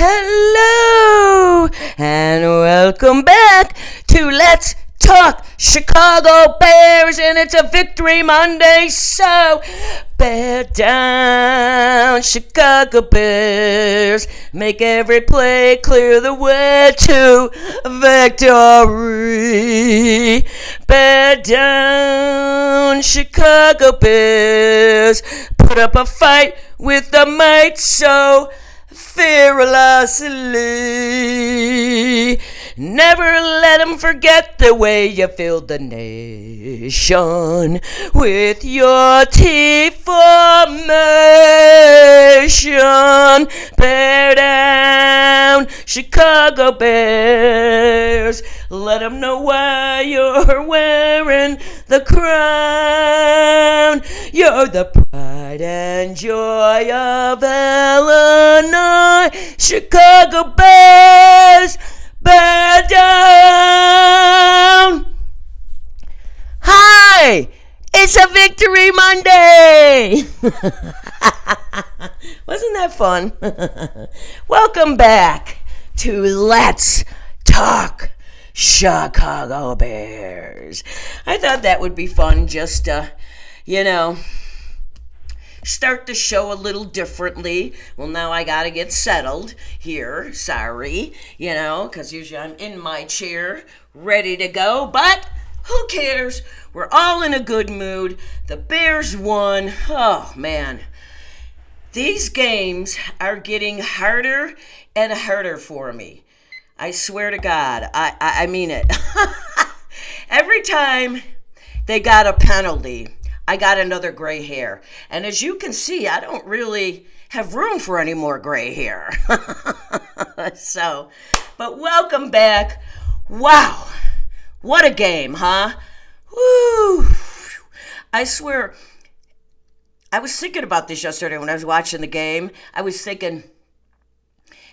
Hello and welcome back to Let's Talk Chicago Bears, and it's a Victory Monday, so bear down, Chicago Bears. Make every play, clear the way to victory. Bear down, Chicago Bears. Put up a fight with the might so fearlessly. Never let them forget the way you filled the nation with your T formation. Bear down, Chicago Bears. Let them know why you're wearing the crown. You're the pride and joy of Illinois. Chicago Bears, bear down. Hi, it's a Victory Monday. Wasn't that fun? Welcome back to Let's Talk Chicago Bears. I thought that would be fun, just to, start the show a little differently. Well, now I gotta get settled here. Sorry, because usually I'm in my chair ready to go, but who cares? We're all in a good mood. The Bears won. Oh, man. These games are getting harder and harder for me. I swear to God. I mean it. Every time they got a penalty, I got another gray hair. And as you can see, I don't really have room for any more gray hair. But welcome back. Wow. What a game, huh? Woo. I swear, I was thinking about this yesterday when I was watching the game. I was thinking,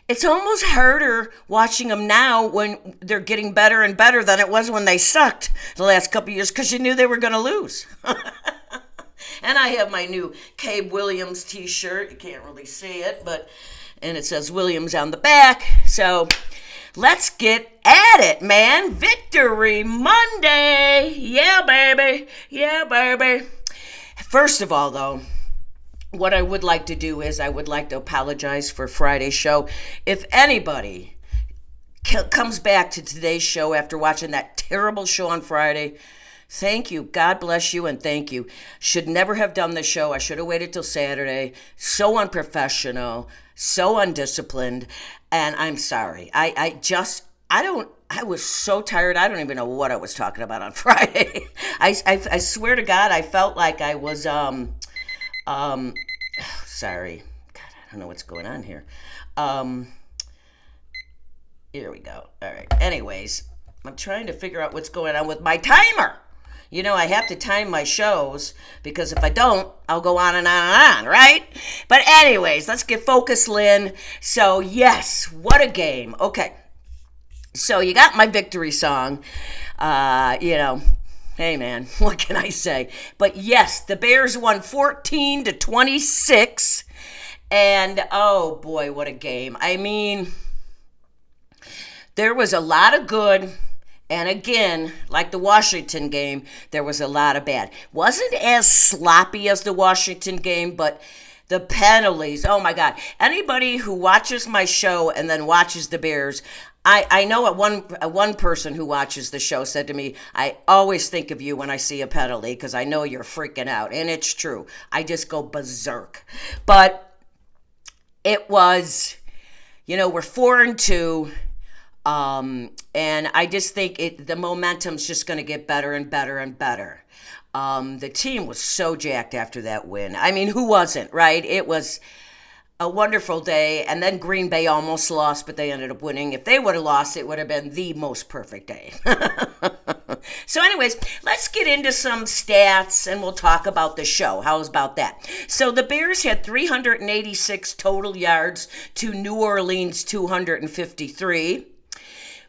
it's almost harder watching them now when they're getting better and better than it was when they sucked the last couple of years, because you knew they were going to lose. And I have my new Cabe Williams t-shirt. You can't really see it, and it says Williams on the back. So let's get at it, man. Victory Monday. Yeah, baby. Yeah, baby. First of all, though, what I would like to do is I would like to apologize for Friday's show. If anybody comes back to today's show after watching that terrible show on Friday, thank you. God bless you, and thank you. Should never have done the show. I should have waited till Saturday. So unprofessional, so undisciplined, and I'm sorry. I was so tired. I don't even know what I was talking about on Friday. I swear to God, I felt like I was, sorry. God, I don't know what's going on here. Here we go. All right. Anyways, I'm trying to figure out what's going on with my timer. I have to time my shows, because if I don't, I'll go on and on and on, right? But anyways, let's get focused, Lynn. So, yes, what a game. Okay. So you got my victory song. Hey, man, what can I say? But, yes, the Bears won 14-26. And, oh, boy, what a game. I mean, there was a lot of good. And again, like the Washington game, there was a lot of bad. Wasn't as sloppy as the Washington game, but the penalties, oh my God. Anybody who watches my show and then watches the Bears, I know one person who watches the show said to me, I always think of you when I see a penalty, because I know you're freaking out. And it's true. I just go berserk. But it was, we're 4-2. And I just think the momentum's just going to get better and better and better. The team was so jacked after that win. I mean, who wasn't, right? It was a wonderful day. And then Green Bay almost lost, but they ended up winning. If they would have lost, it would have been the most perfect day. So anyways, let's get into some stats and we'll talk about the show. How's about that? So the Bears had 386 total yards to New Orleans 253.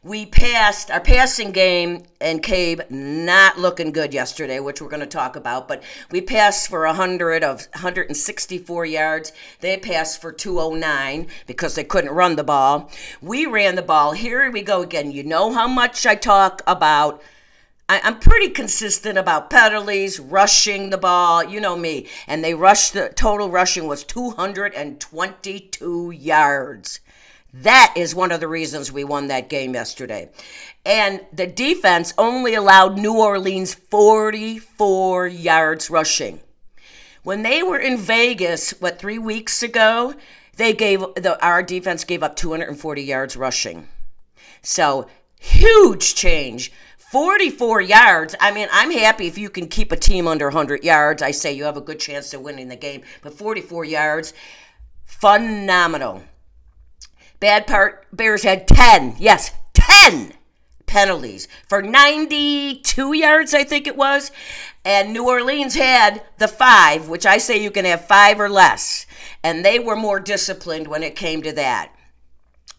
our passing game, and Cabe not looking good yesterday, which we're going to talk about, but we passed for 164 yards. They passed for 209 because they couldn't run the ball. We ran the ball. Here we go again. You know how much I talk about. I'm pretty consistent about penalties, rushing the ball, you know me. And the total rushing was 222 yards. That is one of the reasons we won that game yesterday. And the defense only allowed New Orleans 44 yards rushing. When they were in Vegas, 3 weeks ago, our defense gave up 240 yards rushing. So, huge change. 44 yards. I mean, I'm happy if you can keep a team under 100 yards. I say you have a good chance of winning the game. But 44 yards, phenomenal. Bad part, Bears had 10 penalties for 92 yards, I think it was. And New Orleans had the 5, which I say you can have 5 or less. And they were more disciplined when it came to that.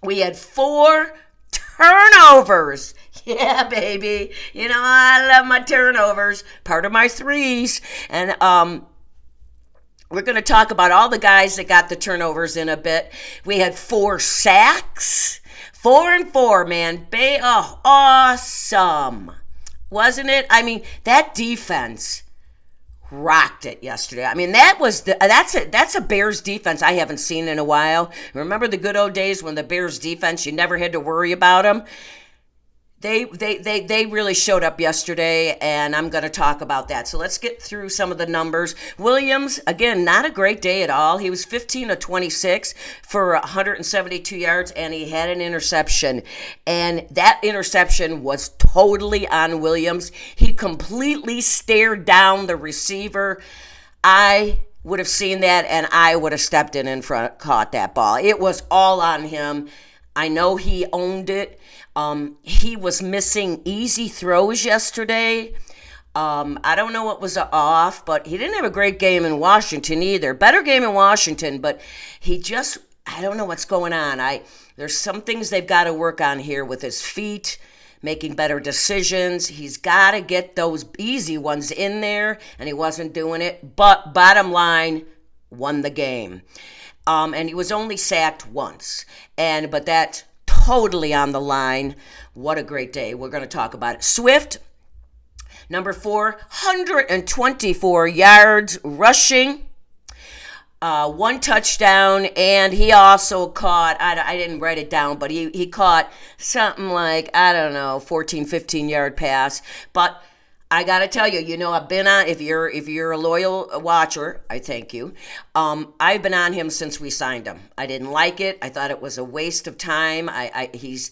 We had 4 turnovers. Yeah, baby. You know, I love my turnovers. Part of my threes. And we're going to talk about all the guys that got the turnovers in a bit. We had 4 sacks. 4 and 4, man. Awesome. Wasn't it? I mean, that defense rocked it yesterday. I mean, that's a Bears defense I haven't seen in a while. Remember the good old days when the Bears defense, you never had to worry about them? They really showed up yesterday, and I'm going to talk about that. So let's get through some of the numbers. Williams, again, not a great day at all. He was 15 of 26 for 172 yards, and he had an interception. And that interception was totally on Williams. He completely stared down the receiver. I would have seen that, and I would have stepped in and caught that ball. It was all on him. I know he owned it. He was missing easy throws yesterday. I don't know what was off, but he didn't have a great game in Washington either. Better game in Washington, but I don't know what's going on. There's some things they've got to work on here with his feet, making better decisions. He's got to get those easy ones in there, and he wasn't doing it. But bottom line, won the game. And he was only sacked once. But that totally on the line. What a great day. We're going to talk about it. Swift, number 424 yards rushing, 1 touchdown, and he also caught, I didn't write it down, but he caught something like, 14, 15-yard pass. But I got to tell you, I've been on, if you're a loyal watcher, I thank you. I've been on him since we signed him. I didn't like it. I thought it was a waste of time. He's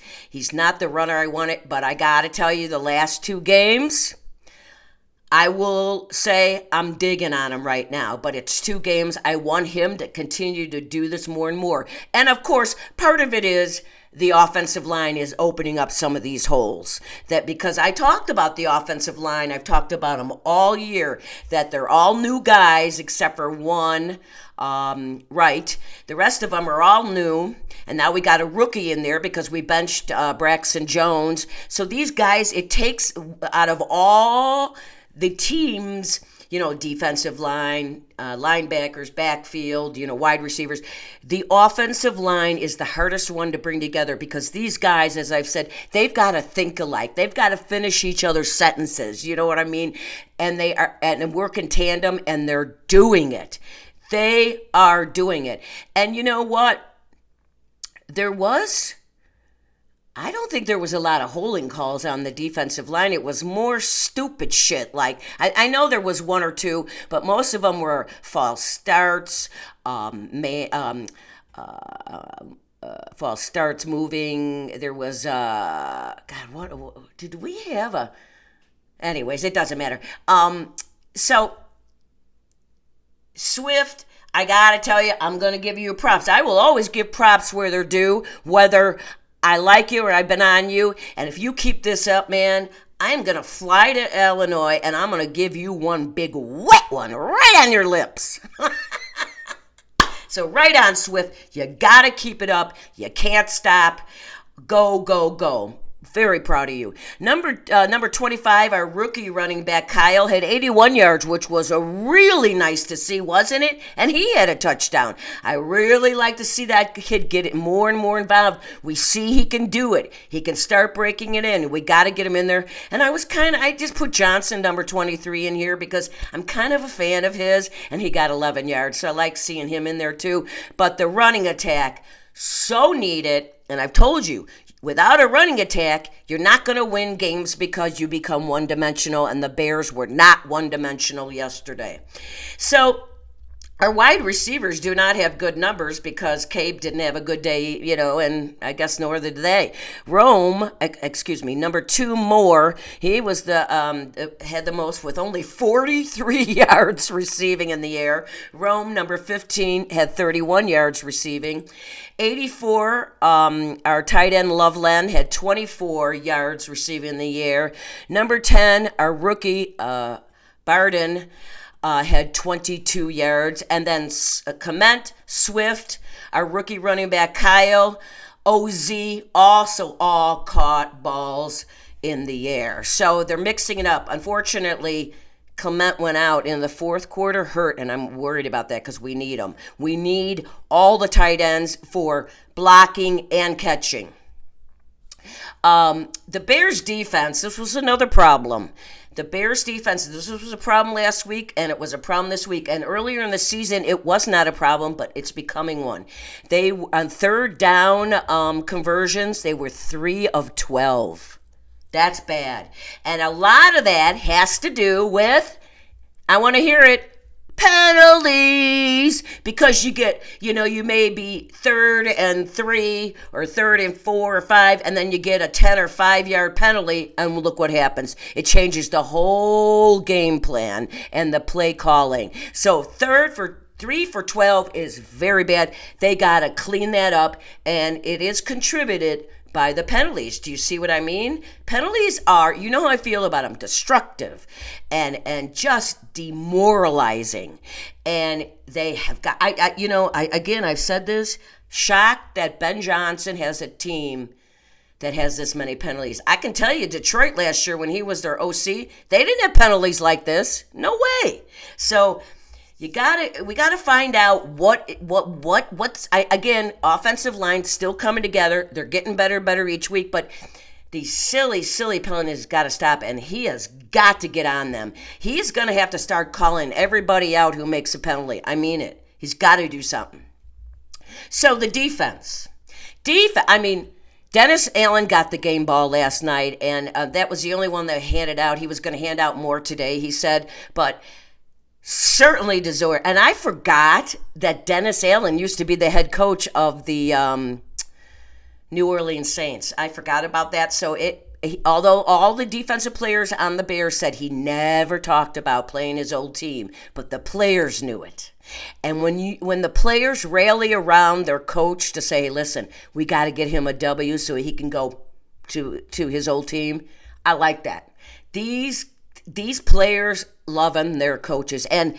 not the runner I wanted, but I got to tell you, the last 2 games, I will say I'm digging on him right now, but it's 2 games. I want him to continue to do this more and more. And of course, part of it is the offensive line is opening up some of these holes. That because I talked about the offensive line, I've talked about them all year, that they're all new guys except for one, right. The rest of them are all new, and now we got a rookie in there because we benched Braxton Jones. So these guys, it takes out of all the teams, defensive line, linebackers, backfield, wide receivers. The offensive line is the hardest one to bring together because these guys, as I've said, they've got to think alike. They've got to finish each other's sentences. You know what I mean? And they are and work in tandem, and they're doing it. They are doing it. And you know what? I don't think there was a lot of holding calls on the defensive line. It was more stupid shit. Like, I know there was 1 or 2, but most of them were false starts, false starts moving. There was, what did we have anyways, it doesn't matter. So, Swift, I gotta tell you, I'm gonna give you props. I will always give props where they're due, whether I like you or I've been on you, and if you keep this up, man, I'm going to fly to Illinois, and I'm going to give you one big wet one right on your lips. So right on, Swift. You got to keep it up. You can't stop. Go, go, go. Very proud of you. Number 25, our rookie running back Kyle had 81 yards, which was a really nice to see, wasn't it? And he had a touchdown. I really like to see that kid get it more and more involved. We see he can do it. He can start breaking it in. We got to get him in there. And I just put Johnson, number 23, in here because I'm kind of a fan of his, and he got 11 yards. So I like seeing him in there too. But the running attack, so needed. And I've told you, without a running attack, you're not going to win games because you become one-dimensional, and the Bears were not one-dimensional yesterday. So our wide receivers do not have good numbers because Cabe didn't have a good day, and I guess nor did they. Number 2, Moore, he was had the most with only 43 yards receiving in the air. Rome, number 15, had 31 yards receiving. 84, our tight end Loveland had 24 yards receiving in the air. Number 10, our rookie Barden, had 22 yards. And then Clement, Swift, our rookie running back Kyle, OZ, also all caught balls in the air. So they're mixing it up. Unfortunately, Clement went out in the fourth quarter hurt, and I'm worried about that because we need him. We need all the tight ends for blocking and catching. The Bears defense, this was another problem. The Bears defense, this was a problem last week, and it was a problem this week. And earlier in the season, it was not a problem, but it's becoming one. They, on third down conversions, they were 3 of 12. That's bad. And a lot of that has to do with, I want to hear it, penalties, because you may be 3rd and 3 or 3rd and 4 or 5, and then you get a 10 or 5 yard penalty, and look what happens. It changes the whole game plan and the play calling. So 3 for 12 is very bad. They got to clean that up, and it is contributed by the penalties. Do you see what I mean? Penalties are, you know how I feel about them, destructive and just demoralizing. And they have got, I've said this, shocked that Ben Johnson has a team that has this many penalties. I can tell you, Detroit last year when he was their OC, they didn't have penalties like this. No way. So we gotta find out what's offensive line still coming together. They're getting better each week, but these silly penalties got to stop, and he has got to get on them. He's gonna have to start calling everybody out who makes a penalty. I mean it. He's got to do something. So the defense. Dennis Allen got the game ball last night, and that was the only one that handed out. He was going to hand out more today, he said, but certainly deserve. And I forgot that Dennis Allen used to be the head coach of the New Orleans Saints. I forgot about that. So although all the defensive players on the Bears said he never talked about playing his old team, but the players knew it. And when the players rally around their coach to say, hey, listen, we got to get him a W so he can go to his old team, I like that. These players loving their coaches. And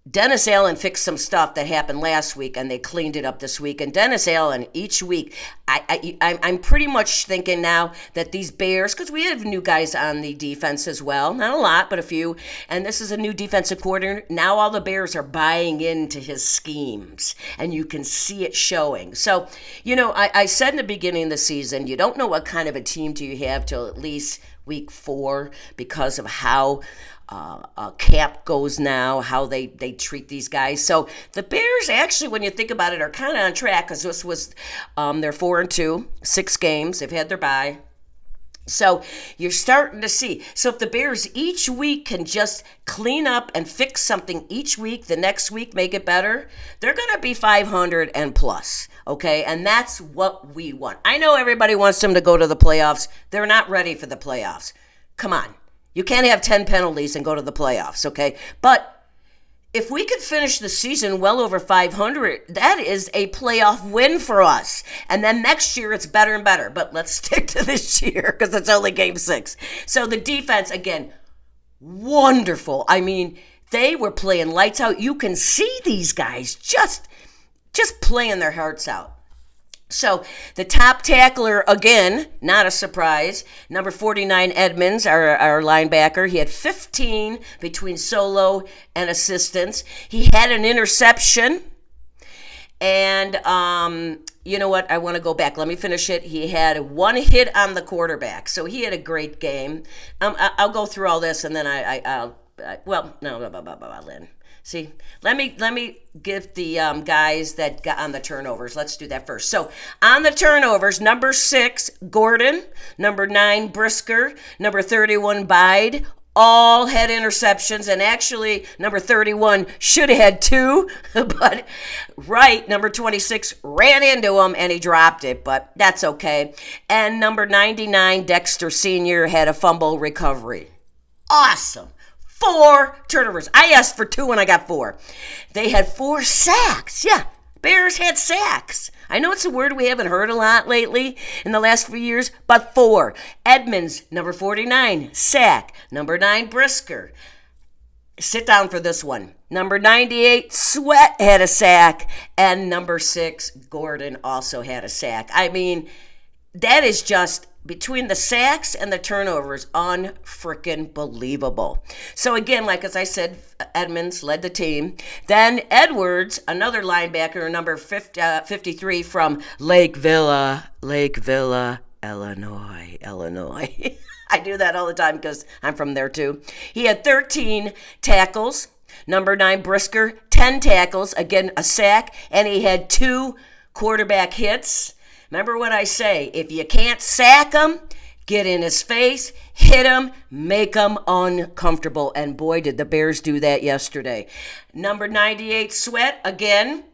Dennis Allen fixed some stuff that happened last week, and they cleaned it up this week. And Dennis Allen, each week, I'm pretty much thinking now that these Bears, because we have new guys on the defense as well, not a lot, but a few, and this is a new defensive coordinator. Now all the Bears are buying into his schemes, and you can see it showing. So, I said in the beginning of the season, you don't know what kind of a team do you have till at least week 4 because of how camp goes now, how they treat these guys. So the Bears actually, when you think about it, are kind of on track because this was they're 4-2, 6 games. They've had their bye. So you're starting to see. So if the Bears each week can just clean up and fix something each week, the next week make it better, they're going to be 500 and plus, okay? And that's what we want. I know everybody wants them to go to the playoffs. They're not ready for the playoffs. Come on. You can't have 10 penalties and go to the playoffs, okay? But if we could finish the season well over 500, that is a playoff win for us. And then next year it's better and better. But let's stick to this year because it's only game 6. So the defense, again, wonderful. I mean, they were playing lights out. You can see these guys just playing their hearts out. So the top tackler, again, not a surprise, number 49 Edmonds, our linebacker. He had 15 between solo and assistance. He had an interception. And you know what? I want to go back. Let me finish it. He had one hit on the quarterback. So he had a great game. I'll go through all this and then Lynn. See, let me give the guys that got on the turnovers. Let's do that first. So on the turnovers, number 6, Gordon, number 9, Brisker, number 31, Bide, all had interceptions, and actually number 31 should have had 2, but number 26 ran into him and he dropped it, but that's okay. And number 99, Dexter Sr., had a fumble recovery. Awesome. 4 turnovers. I asked for 2 and I got 4. They had 4 sacks. Yeah, Bears had sacks. I know it's a word we haven't heard a lot lately in the last few years, but 4. Edmonds, number 49, sack. Number 9, Brisker. Sit down for this one. Number 98, Sweat, had a sack. And number 6, Gordon, also had a sack. I mean, that is just, between the sacks and the turnovers, unfreaking believable. So again, like as I said, Edmonds led the team. Then Edwards, another linebacker, number 53 from Lake Villa, Illinois. I do that all the time because I'm from there too. He had 13 tackles. Number 9, Brisker, 10 tackles, again a sack, and he had 2 quarterback hits. Remember what I say, if you can't sack him, get in his face, hit him, make him uncomfortable. And boy, did the Bears do that yesterday. Number 98, Sweat, again,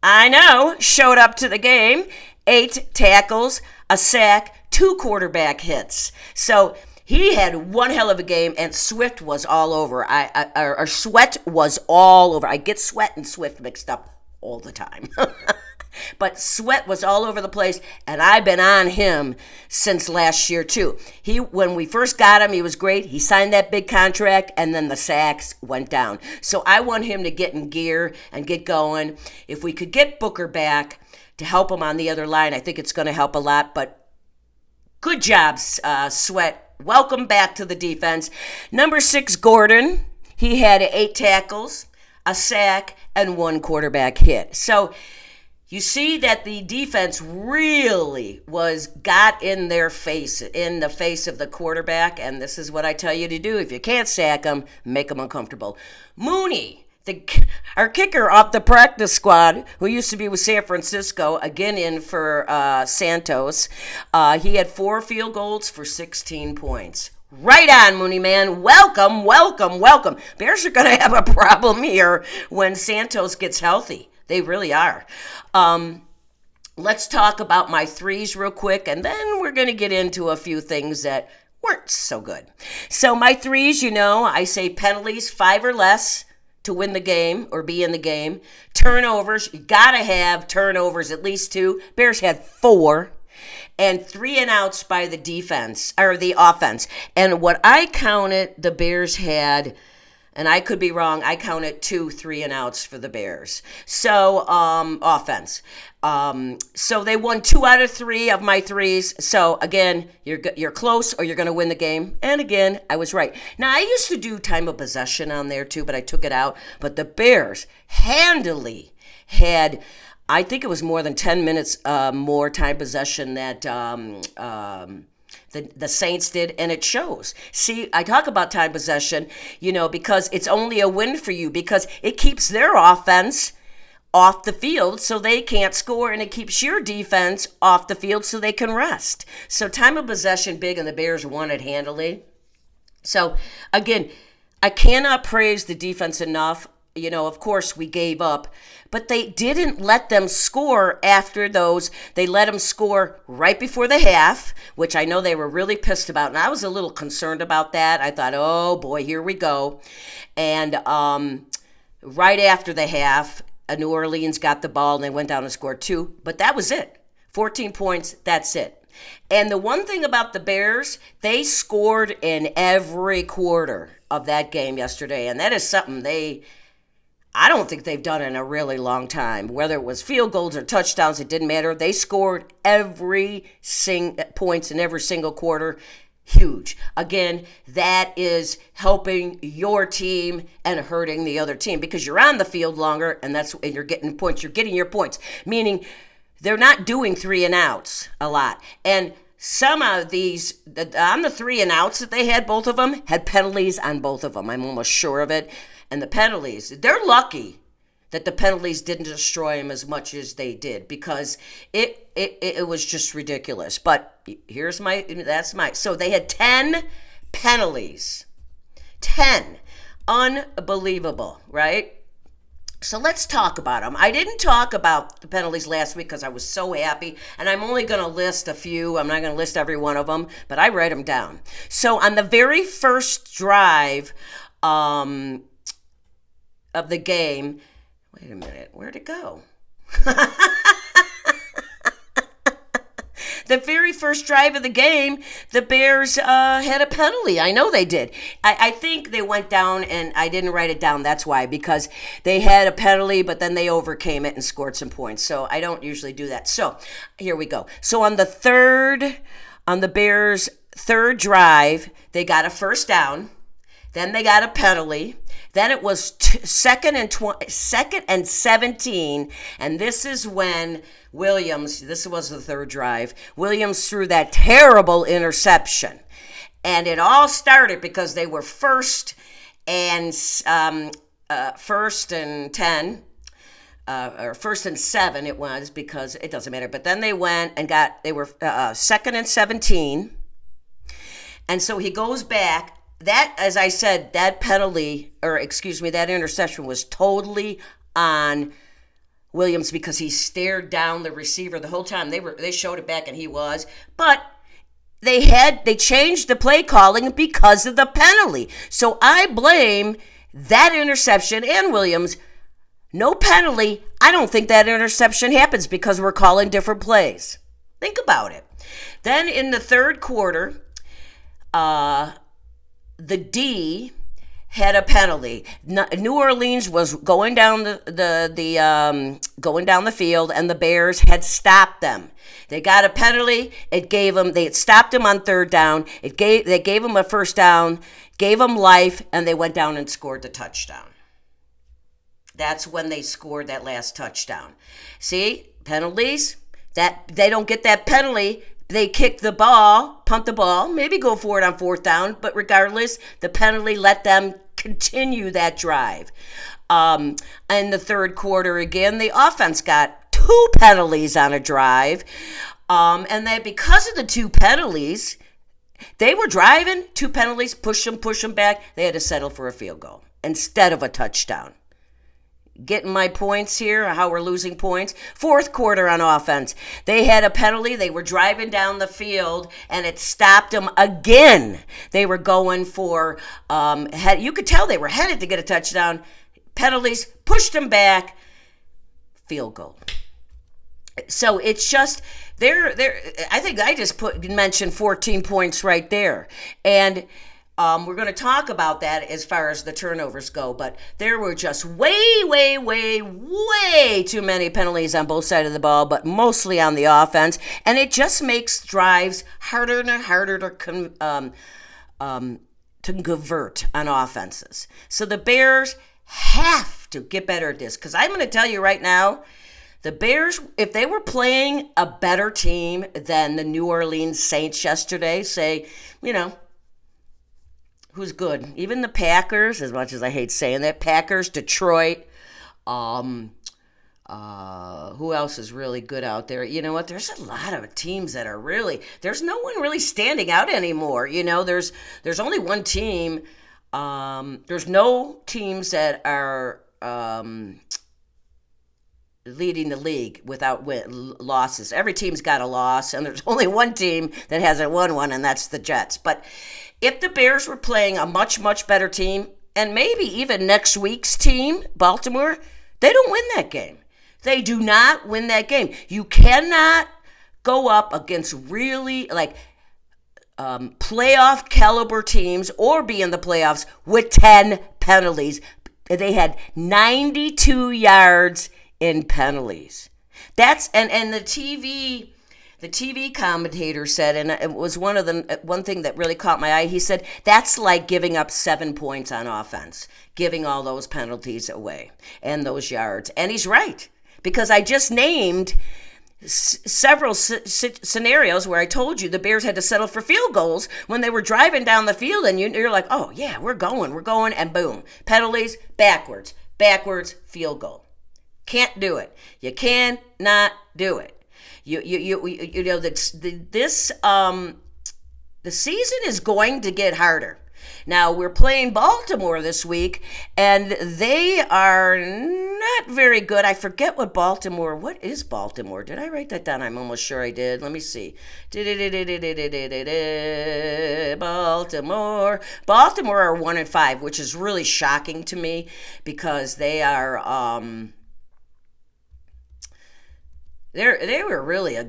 I know, showed up to the game. 8 tackles, a sack, 2 quarterback hits. So he had one hell of a game, and Swift was all over. Sweat was all over. I get Sweat and Swift mixed up all the time. But Sweat was all over the place, and I've been on him since last year too. When we first got him, he was great. He signed that big contract, and then the sacks went down. So I want him to get in gear and get going. If we could get Booker back to help him on the other line, I think it's going to help a lot. But good job, Sweat. Welcome back to the defense. Number 6, Gordon. He had 8 tackles, a sack, and 1 quarterback hit. So you see that the defense really got in the face of the quarterback, and this is what I tell you to do. If you can't sack them, make them uncomfortable. Mooney, our kicker off the practice squad, who used to be with San Francisco, again in for Santos, he had 4 field goals for 16 points. Right on, Mooney man. Welcome. Bears are going to have a problem here when Santos gets healthy. They really are. Let's talk about my 3s real quick, and then we're going to get into a few things that weren't so good. So my 3s, I say penalties, 5 or less to win the game or be in the game. Turnovers, you got to have turnovers, at least 2. Bears had 4. And 3 and outs by the defense, or the offense. And what I counted, the Bears had, and I could be wrong, I counted 2 3 and outs for the Bears. So, offense. So they won 2 out of 3 of my 3s. So again, you're close or you're going to win the game. And again, I was right. Now, I used to do time of possession on there too, but I took it out. But the Bears handily had, I think it was more than 10 minutes more time possession that the Saints did, and it shows. See, I talk about time possession, because it's only a win for you because it keeps their offense off the field so they can't score, and it keeps your defense off the field so they can rest. So time of possession big, and the Bears won it handily. So, again, I cannot praise the defense enough. Of course, we gave up, but they didn't let them score after those. They let them score right before the half, which I know they were really pissed about, and I was a little concerned about that. I thought, oh boy, here we go. And right after the half, New Orleans got the ball, and they went down and scored 2, but that was it. 14 points, that's it. And the one thing about the Bears, they scored in every quarter of that game yesterday, and that is something I don't think they've done it in a really long time. Whether it was field goals or touchdowns, it didn't matter. They scored points in every single quarter. Huge. Again, that is helping your team and hurting the other team because you're on the field longer and you're getting points. You're getting your points, meaning they're not doing 3 and outs a lot. And some of these, on the 3 and outs that they had, both of them had penalties on both of them. I'm almost sure of it. And the penalties, they're lucky that the penalties didn't destroy them as much as they did because it was just ridiculous. But so they had 10 penalties. 10. Unbelievable, right? So let's talk about them. I didn't talk about the penalties last week because I was so happy, and I'm only going to list a few. I'm not going to list every one of them, but I write them down. So on the very first drive of the game, wait a minute, where'd it go? The very first drive of the game, the Bears had a penalty. I know they did. I think they went down, and I didn't write it down. That's why, because they had a penalty, but then they overcame it and scored some points. So I don't usually do that. So here we go. So on the Bears' third drive, they got a first down. Then they got a penalty. Then it was second and 17, and this is when this was the third drive, Williams threw that terrible interception. And it all started because they were first and 10, or first and 7 it was, because it doesn't matter. But then they went and they were second and 17. And so he goes back. That, as I said, that interception was totally on Williams because he stared down the receiver the whole time. They showed it back and he was. But they changed the play calling because of the penalty. So I blame that interception and Williams. No penalty. I don't think that interception happens because we're calling different plays. Think about it. Then in the third quarter, the D had a penalty. New Orleans was going down the field, and the Bears had stopped them. They got a penalty. They had stopped them on third down. They gave them a first down, gave them life, and they went down and scored the touchdown. That's when they scored that last touchdown. See, penalties. That they don't get that penalty. They kick the ball, punt the ball, maybe go for it on fourth down, but regardless, the penalty let them continue that drive. In the third quarter, again, the offense got 2 penalties on a drive, and that because of the 2 penalties, they were driving, 2 penalties, push them back. They had to settle for a field goal instead of a touchdown. Getting my points here, how we're losing points. Fourth quarter on offense, they had a penalty. They were driving down the field, and it stopped them again. They were going for, you could tell they were headed to get a touchdown. Penalties, pushed them back, field goal. So it's just, I think I just mentioned 14 points right there. And we're going to talk about that as far as the turnovers go, but there were just way too many penalties on both sides of the ball, but mostly on the offense, and it just makes drives harder and harder to convert on offenses. So the Bears have to get better at this, because I'm going to tell you right now, the Bears, if they were playing a better team than the New Orleans Saints yesterday, say, who's good? Even the Packers, as much as I hate saying that, Packers, Detroit, who else is really good out there? You know what? There's a lot of teams that are there's no one really standing out anymore. There's only one team. There's no teams that are leading the league without losses. Every team's got a loss, and there's only one team that hasn't won one, and that's the Jets. But if the Bears were playing a much, much better team, and maybe even next week's team, Baltimore, they don't win that game. They do not win that game. You cannot go up against really playoff caliber teams or be in the playoffs with 10 penalties. They had 92 yards in penalties. That's and the TV commentator said, and it was one thing that really caught my eye. He said that's like giving up 7 points on offense, giving all those penalties away and those yards. And he's right, because I just named several scenarios where I told you the Bears had to settle for field goals when they were driving down the field, and you're like, oh yeah, we're going, and boom, penalties, backwards, field goal. Can't do it. You cannot do it. You know the season is going to get harder. Now, we're playing Baltimore this week, and they are not very good. I forget what is Baltimore? Did I write that down? I'm almost sure I did. Let me see. Baltimore are 1-5, which is really shocking to me, because they are, they were really a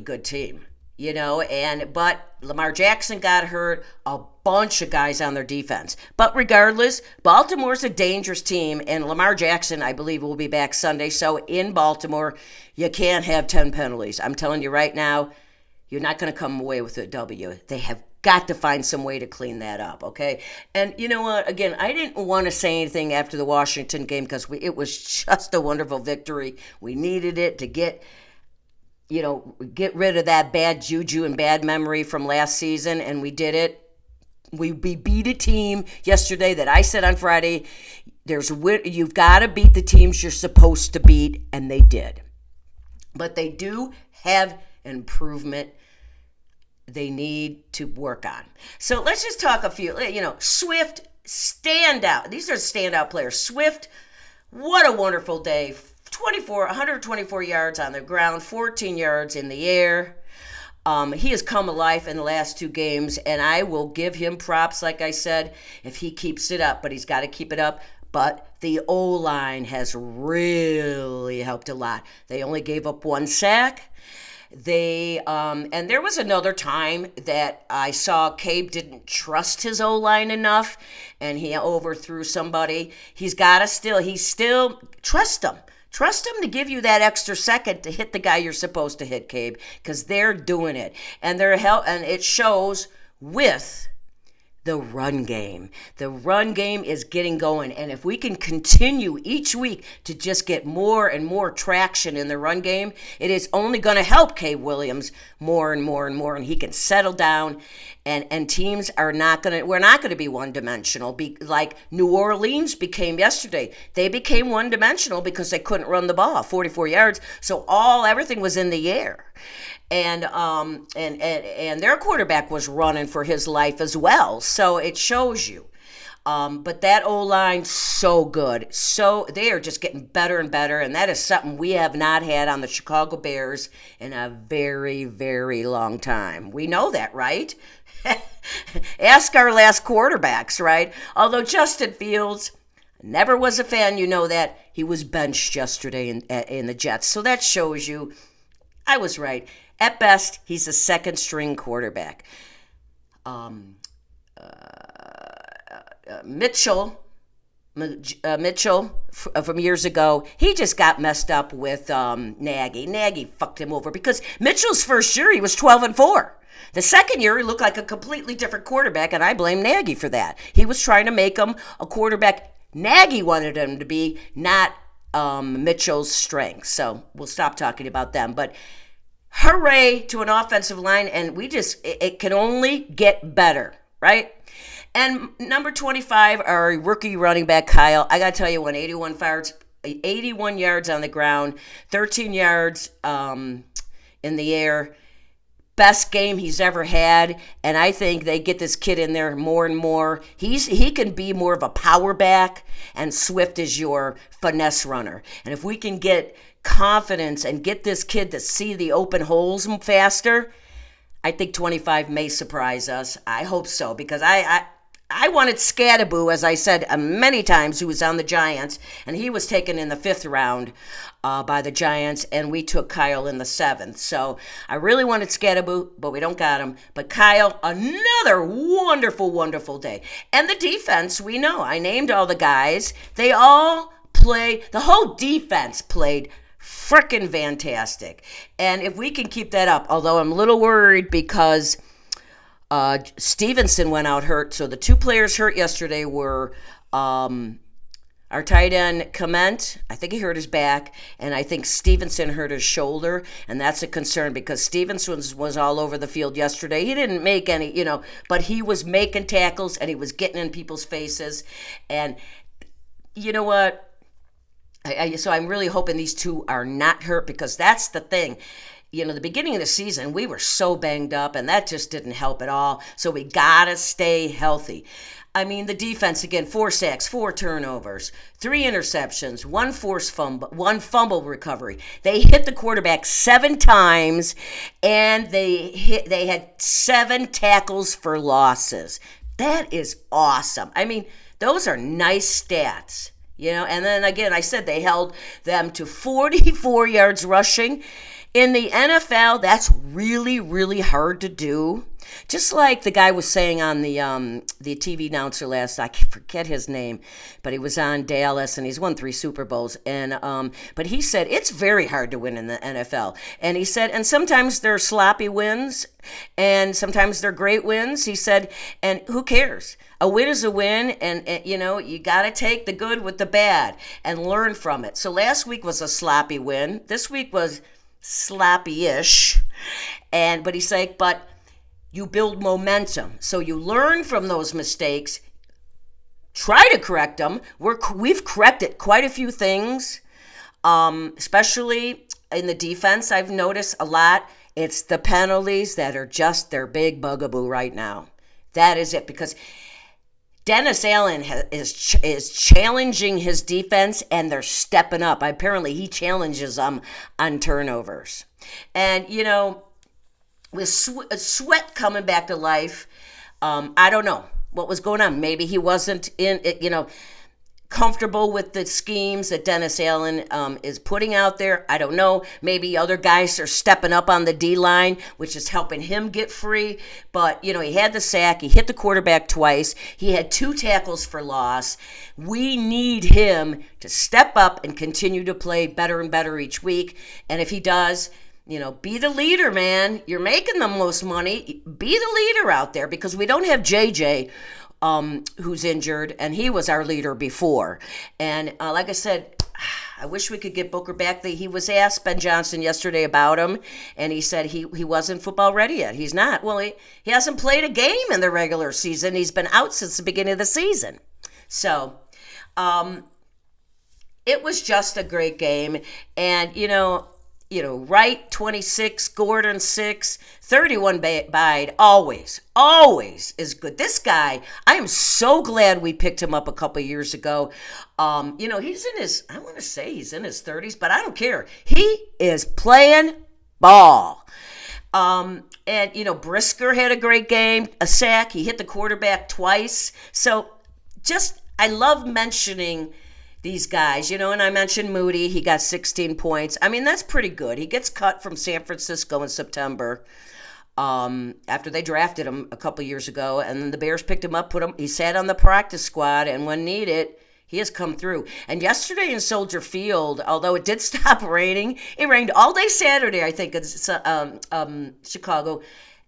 good team. But Lamar Jackson got hurt, a bunch of guys on their defense. But regardless, Baltimore's a dangerous team, and Lamar Jackson, I believe, will be back Sunday. So in Baltimore, you can't have 10 penalties. I'm telling you right now, you're not going to come away with a W. They have got to find some way to clean that up, okay? And you know what? Again, I didn't want to say anything after the Washington game, because it was just a wonderful victory. We needed it to get rid of that bad juju and bad memory from last season, and we did it. We beat a team yesterday that I said on Friday, you've got to beat the teams you're supposed to beat, and they did. But they do have improvement they need to work on. So let's just talk a few. Swift, standout. These are standout players. Swift, what a wonderful day. 124 yards on the ground, 14 yards in the air. He has come alive in the last 2 games, and I will give him props, like I said, if he keeps it up. But he's got to keep it up. But the O-line has really helped a lot. They only gave up 1 sack. And there was another time that I saw Cabe didn't trust his O-line enough, and he overthrew somebody. He's still trust him. Trust them to give you that extra second to hit the guy you're supposed to hit, Cabe, because they're doing it. And and it shows with the run game. The run game is getting going. And if we can continue each week to just get more and more traction in the run game, it is only going to help Cabe Williams more and more and more. And he can settle down. And teams we're not going to be one-dimensional, like New Orleans became yesterday. They became one-dimensional because they couldn't run the ball, 44 yards. So everything was in the air. And their quarterback was running for his life as well. So it shows you. But that O-line, so good. So they are just getting better and better, and that is something we have not had on the Chicago Bears in a very, very long time. We know that, right? Ask our last quarterbacks, right? Although Justin Fields, never was a fan, you know that. He was benched yesterday in the Jets. So that shows you I was right. At best, he's a second-string quarterback. Mitchell from years ago, he just got messed up with Nagy. Nagy fucked him over because Mitchell's first year, he was 12-4. The second year, he looked like a completely different quarterback, and I blame Nagy for that. He was trying to make him a quarterback Nagy wanted him to be, not Mitchell's strength. So we'll stop talking about them. But hooray to an offensive line, and it can only get better, right? And number 25, our rookie running back, Kyle. I got to tell you, 81 yards on the ground, 13 yards in the air. Best game he's ever had, and I think they get this kid in there more and more. He can be more of a power back, and Swift is your finesse runner. And if we can get confidence and get this kid to see the open holes faster, I think 25 may surprise us. I hope so, because I wanted Scadaboo, as I said many times, who was on the Giants, and he was taken in the 5th round. by the Giants, and we took Kyle in the 7th. So I really wanted Scatterboot, but we don't got him. But Kyle, another wonderful, wonderful day. And the defense, we know. I named all the guys. They all played, the whole defense played frickin' fantastic. And if we can keep that up, although I'm a little worried because Stevenson went out hurt. So the two players hurt yesterday were our tight end, Clement, I think he hurt his back, and I think Stevenson hurt his shoulder, and that's a concern because Stevenson was all over the field yesterday. He didn't make any, but he was making tackles, and he was getting in people's faces. And you know what? So I'm really hoping these two are not hurt because that's the thing. The beginning of the season, we were so banged up, and that just didn't help at all. So we got to stay healthy. I mean, the defense, again, 4 sacks, 4 turnovers, 3 interceptions, 1 forced fumble, 1 fumble recovery. They hit the quarterback 7 times, and they had 7 tackles for losses. That is awesome. I mean, those are nice stats, And then, again, I said they held them to 44 yards rushing. In the NFL, that's really, really hard to do. Just like the guy was saying on the TV announcer last, I forget his name, but he was on Dallas and he's won 3 Super Bowls. And but he said it's very hard to win in the NFL. And he said, and sometimes they're sloppy wins, and sometimes they're great wins. He said, and who cares? A win is a win, and you got to take the good with the bad and learn from it. So last week was a sloppy win. This week was sloppy-ish, but he's like, but you build momentum. So you learn from those mistakes, try to correct them. We've corrected quite a few things, especially in the defense. I've noticed a lot. It's the penalties that are just their big bugaboo right now. That is it, because Dennis Allen is challenging his defense, and they're stepping up. Apparently, he challenges them on turnovers. And, with Sweat coming back to life, I don't know what was going on. Maybe he wasn't comfortable with the schemes that Dennis Allen is putting out there. I don't know. Maybe other guys are stepping up on the D-line, which is helping him get free. But, he had the sack. He hit the quarterback twice. He had 2 tackles for loss. We need him to step up and continue to play better and better each week. And if he does, be the leader, man. You're making the most money. Be the leader out there, because we don't have JJ, who's injured, and he was our leader before. And like I said, I wish we could get Booker back. He was asked, Ben Johnson, yesterday about him, and he said he wasn't football ready yet. He's not. Well, he hasn't played a game in the regular season. He's been out since the beginning of the season. So it was just a great game. And, Wright 26, Gordon 6, 31 Bide, always is good. This guy, I am so glad we picked him up a couple years ago. He's in his 30s, but I don't care. He is playing ball. And, Brisker had a great game, a sack. He hit the quarterback twice. So I love mentioning these guys, and I mentioned Moody. He got 16 points. I mean, that's pretty good. He gets cut from San Francisco in September after they drafted him a couple years ago, and then the Bears picked him up, he sat on the practice squad, and when needed, he has come through. And yesterday in Soldier Field, although it did stop raining, it rained all day Saturday, I think, in Chicago,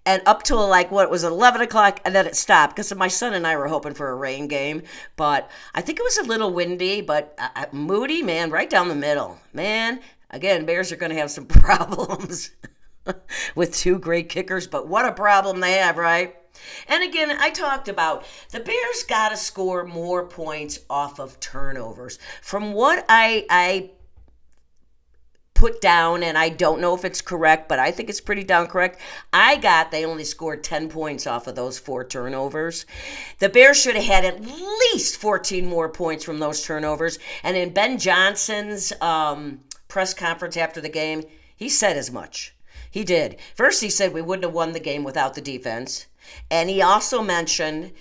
and up till it was 11 o'clock, and then it stopped because my son and I were hoping for a rain game. But I think it was a little windy, but Moody, man, right down the middle. Man, again, Bears are going to have some problems with 2 great kickers, but what a problem they have, right? And again, I talked about the Bears got to score more points off of turnovers. From what I put down, and I don't know if it's correct, but I think it's pretty down correct. They only scored 10 points off of those 4 turnovers. The Bears should have had at least 14 more points from those turnovers. And in Ben Johnson's press conference after the game, he said as much. He did. First, he said we wouldn't have won the game without the defense. And he also mentioned,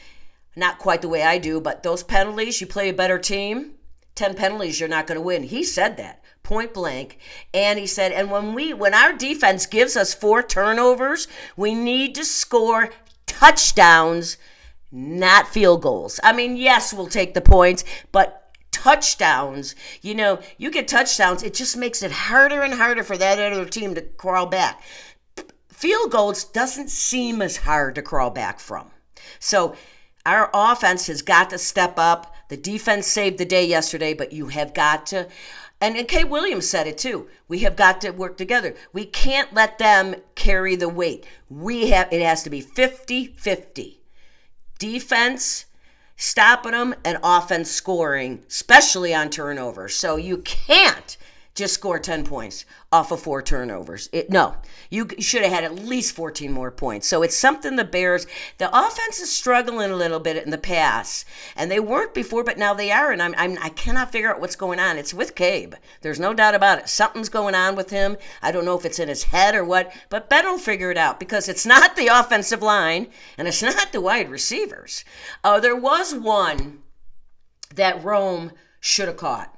not quite the way I do, but those penalties, you play a better team, 10 penalties, you're not going to win. He said that. point blank. And he said, and when our defense gives us 4 turnovers, we need to score touchdowns, not field goals. I mean, yes, we'll take the points, but touchdowns, you get touchdowns, it just makes it harder and harder for that other team to crawl back. Field goals doesn't seem as hard to crawl back from. So our offense has got to step up. The defense saved the day yesterday, but you have got to, and Kay Williams said it too, we have got to work together. We can't let them carry the weight. It has to be 50-50. Defense stopping them and offense scoring, especially on turnovers. So you can't just score 10 points off of 4 turnovers. No, you should have had at least 14 more points. So it's something the offense is struggling a little bit in the pass. And they weren't before, but now they are. And I cannot figure out what's going on. It's with Cabe. There's no doubt about it. Something's going on with him. I don't know if it's in his head or what, but Ben will figure it out because it's not the offensive line and it's not the wide receivers. There was one that Rome should have caught.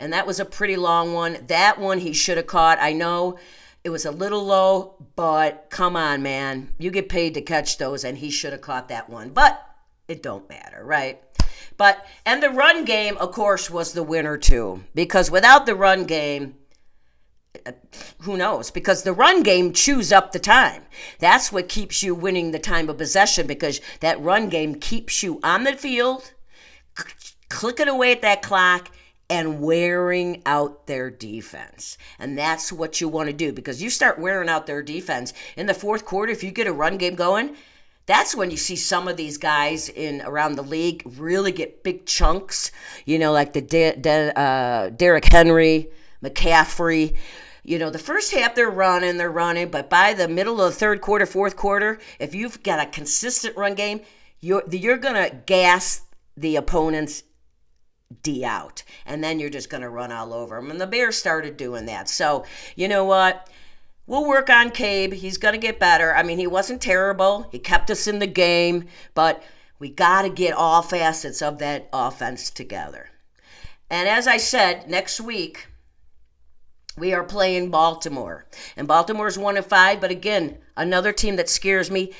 And that was a pretty long one. That one he should have caught. I know it was a little low, but come on, man. You get paid to catch those, and he should have caught that one. But it don't matter, right? And the run game, of course, was the winner too. Because without the run game, who knows? Because the run game chews up the time. That's what keeps you winning the time of possession, because that run game keeps you on the field, clicking away at that clock, and wearing out their defense. And that's what you want to do, because you start wearing out their defense. In the fourth quarter, if you get a run game going, that's when you see some of these guys around the league really get big chunks, like the Derrick Henry, McCaffrey. The first half they're running, but by the middle of the third quarter, fourth quarter, if you've got a consistent run game, you're going to gas the opponent's D out, and then you're just going to run all over them. And the Bears started doing that. So, you know what? We'll work on Cabe. He's going to get better. I mean, he wasn't terrible. He kept us in the game, but we got to get all facets of that offense together. And as I said, next week, we are playing Baltimore. And Baltimore's 1-5, but again, another team that scares me.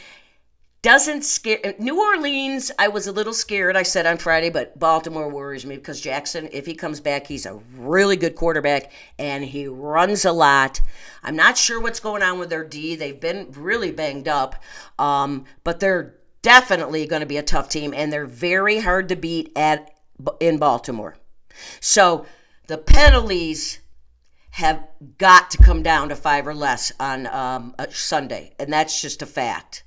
Doesn't scare New Orleans. I was a little scared, I said on Friday, but Baltimore worries me because Jackson, if he comes back, he's a really good quarterback and he runs a lot. I'm not sure what's going on with their D. They've been really banged up, but they're definitely going to be a tough team, and they're very hard to beat in Baltimore. So the penalties have got to come down to 5 or less on a Sunday, and that's just a fact.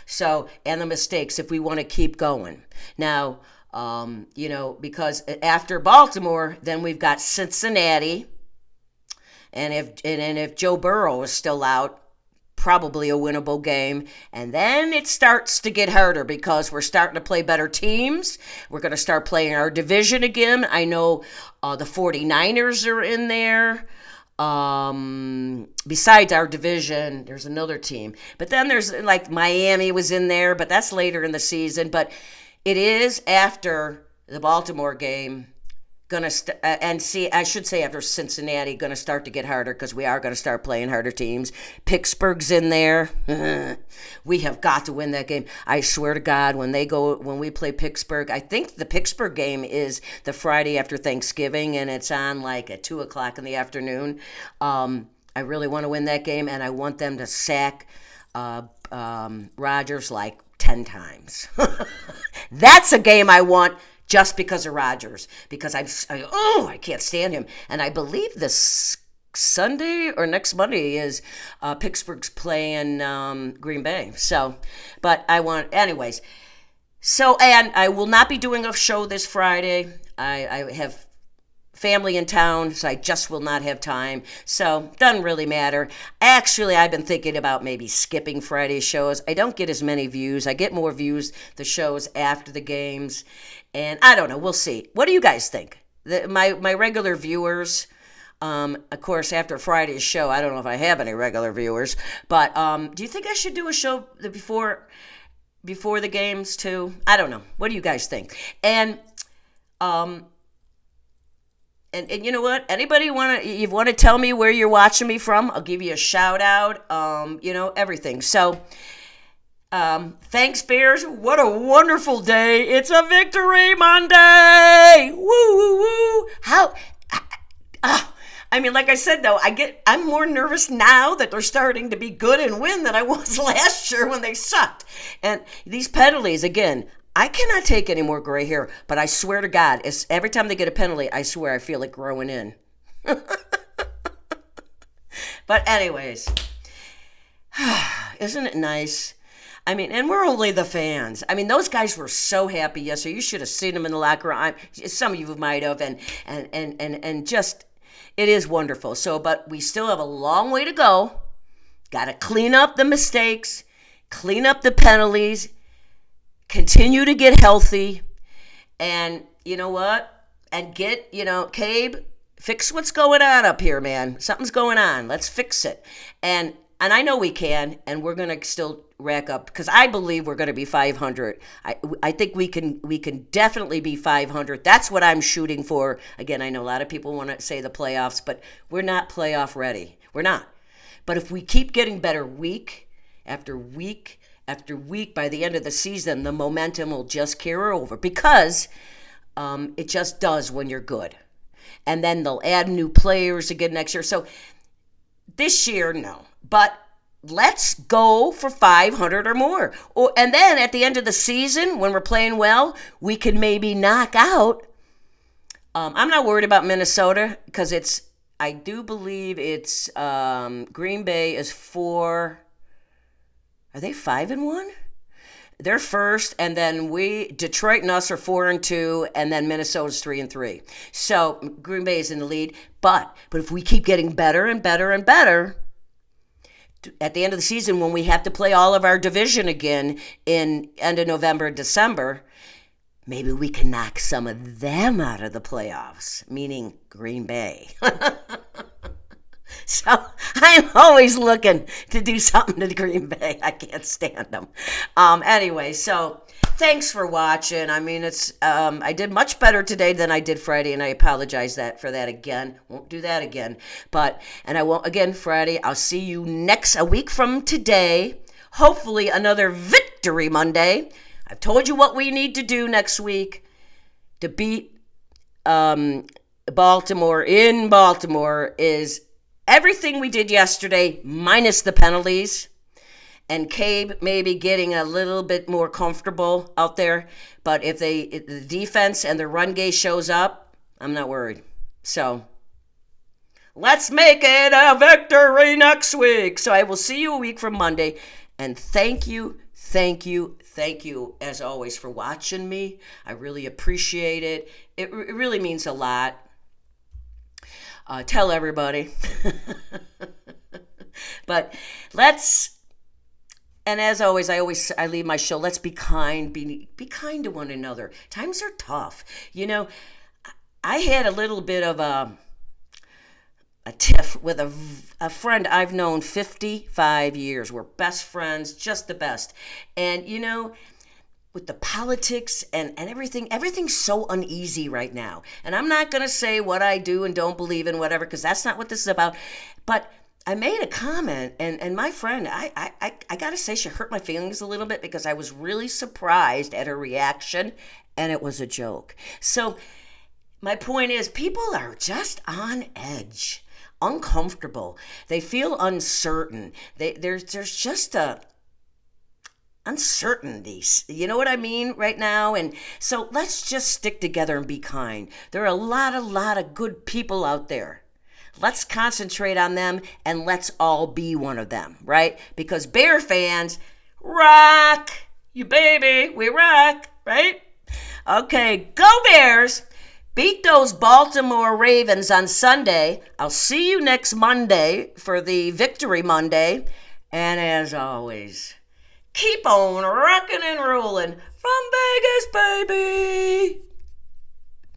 So, and the mistakes if we want to keep going. Now, because after Baltimore, then we've got Cincinnati, and if Joe Burrow is still out, probably a winnable game. And then it starts to get harder because we're starting to play better teams. We're going to start playing our division again. I know the 49ers are in there. Besides our division, there's another team. But then there's like Miami was in there, but that's later in the season. But it is after the Baltimore game after Cincinnati going to start to get harder, because we are going to start playing harder teams. Pittsburgh's in there. We have got to win that game. I swear to God, when we play Pittsburgh, I think the Pittsburgh game is the Friday after Thanksgiving, and it's on like at 2:00 in the afternoon. I really want to win that game, and I want them to sack Rodgers like 10 times. That's a game I want. Just because of Rodgers, because I can't stand him. And I believe this Sunday or next Monday is Pittsburgh's playing Green Bay. So, but anyways. So, and I will not be doing a show this Friday. I have family in town, so I just will not have time. So, doesn't really matter. Actually, I've been thinking about maybe skipping Friday shows. I don't get as many views. I get more views the shows after the games. And I don't know. We'll see. What do you guys think? My regular viewers, of course, after Friday's show, I don't know if I have any regular viewers, but do you think I should do a show before the games too? I don't know. What do you guys think? And And you know what? Anybody want to tell me where you're watching me from? I'll give you a shout out. Everything. So, thanks, Bears. What a wonderful day! It's a Victory Monday. Woo woo woo! Like I said though, I'm more nervous now that they're starting to be good and win than I was last year when they sucked. And these penalties again. I cannot take any more gray hair, but I swear to God, every time they get a penalty, I swear I feel it growing in. But anyways, isn't it nice? And we're only the fans. Those guys were so happy yesterday. You should have seen them in the locker room. Some of you might have, and just, it is wonderful. So, but we still have a long way to go. Got to clean up the mistakes, clean up the penalties, continue to get healthy, and you know what? And get, Cabe, fix what's going on up here, man. Something's going on. Let's fix it. And I know we can, and we're going to still rack up, because I believe we're going to be 500. I think we can definitely be 500. That's what I'm shooting for. Again, I know a lot of people want to say the playoffs, but we're not playoff ready. We're not. But if we keep getting better week after week after week, by the end of the season, the momentum will just carry over, because it just does when you're good. And then they'll add new players again next year. So this year, no. But let's go for 500 or more. And then at the end of the season, when we're playing well, we can maybe knock out. I'm not worried about Minnesota, because I do believe it's Green Bay is 4. Are they 5-1? They're first, and then Detroit and us are 4-2, and then Minnesota's 3-3. So Green Bay is in the lead. But if we keep getting better and better and better, at the end of the season, when we have to play all of our division again in end of November, December, maybe we can knock some of them out of the playoffs, meaning Green Bay. So I'm always looking to do something to Green Bay. I can't stand them. Anyway, so thanks for watching. I did much better today than I did Friday, and I apologize for that again. Won't do that again. And I won't again Friday. I'll see you a week from today. Hopefully another Victory Monday. I've told you what we need to do next week to beat Baltimore in Baltimore is everything we did yesterday minus the penalties, and Cabe maybe getting a little bit more comfortable out there. But if the defense and the run game shows up, I'm not worried. So let's make it a victory next week. So I will see you a week from Monday. And thank you, as always, for watching me. I really appreciate it. It really means a lot. Tell everybody. But and as always, I leave my show, let's be kind, be kind to one another. Times are tough. I had a little bit of a tiff with a friend I've known 55 years. We're best friends, just the best. And, with the politics and everything's so uneasy right now. And I'm not going to say what I do and don't believe in, whatever, because that's not what this is about. But I made a comment, and my friend, I got to say, she hurt my feelings a little bit, because I was really surprised at her reaction, and it was a joke. So my point is, people are just on edge, uncomfortable. They feel uncertain. There's just a uncertainties, you know what I mean, right now. And so let's just stick together and be kind. There are a lot of good people out there. Let's concentrate on them, and let's all be one of them, right? Because Bear fans rock, you baby, we rock, right? Okay, go Bears. Beat those Baltimore Ravens on Sunday. I'll see you next Monday for the Victory Monday. And as always, keep on rocking and rolling from Vegas, baby.